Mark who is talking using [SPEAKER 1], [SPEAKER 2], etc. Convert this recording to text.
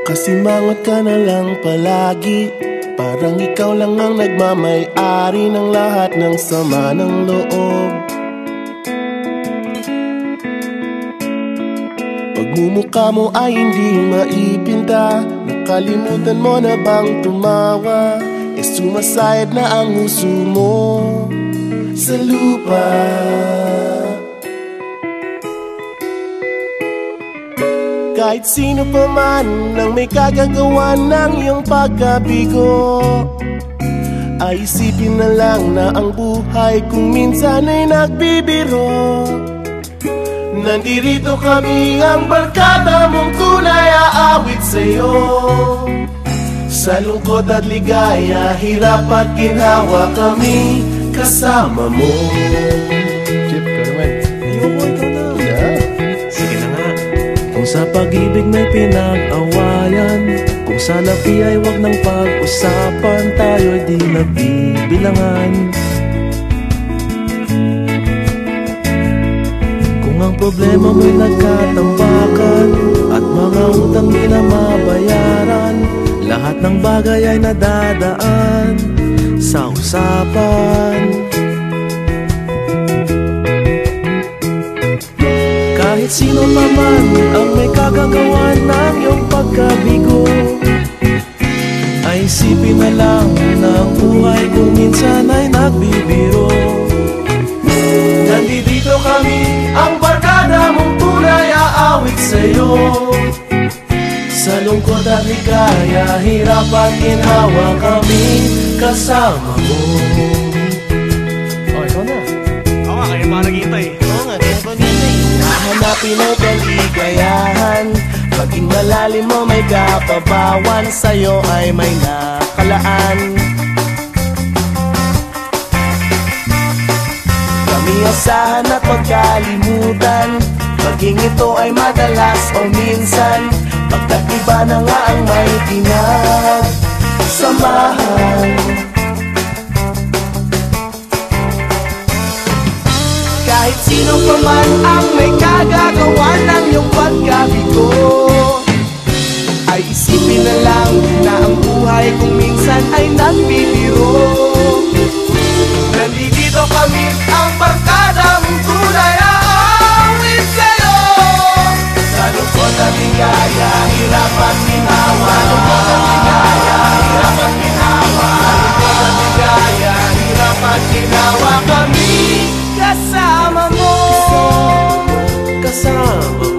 [SPEAKER 1] Kasimangot ka na lang palagi, parang ikaw lang ang nagmamay-ari ng lahat ng sama ng loob. Pagmumukha mo ay hindi maipinta, nakalimutan mo na bang tumawa? E sumasayad na ang uso mo sa lupa. Kahit sino pa man ang may kagagawa ng iyong pagkabigo, ay isipin na lang na ang buhay kung minsan ay nagbibiro. Nandirito kami, ang barkada mong tunay aawit sa'yo. Sa lungkot at ligaya, hirap at ginhawa, kami kasama mo. Chip, ka naman. Ayoko, ikaw na. Yeah. Sige na nga. Kung sa pag-ibig may pinag-awayan, kung sa labi ay wag nang pag-usapan, tayo'y di nagbibilangan. Kung ang problema mo'y nagkatambakan at mga utang di na mabayaran, lahat ng bagay ay nadadaan sa usapan. Kahit sino pa man ang may kagagawa ng iyong pagkabigo, ay isipin na lang na ang buhay kung minsan ay nagbibiro. Nandito kami, ang barkada mong tunay aawit sa'yo. Sa lungkot at ligaya, hirap at ginhawa, kami kasama mo. Oh, ikaw na. Oo nga, kayo pa naghihintay. Oo nga, kayo pa naghihintay. Hahanapin ay kaligayahan, paging malalim mo may kapabawan, sa'yo ay may nakalaan. Kami asahan at magkalimutan, maging ito ay madalas o minsan, pagkat iba na nga ang may pinagsamahan. Kahit sino pa man ang may kagagawa ng iyong pagkabigo, ay isipin na lang na ang buhay kung minsan ay nagbibiro. Nandito kami, ang barkada mong tunay aawit sa'yo. Sa lungkot at ligaya, hirap at ginhawa. Sa lungkot at ligaya, hirap at ginhawa. Sa lungkot at ligaya, hirap at ginhawa, kami kasama mo. Kasama mo.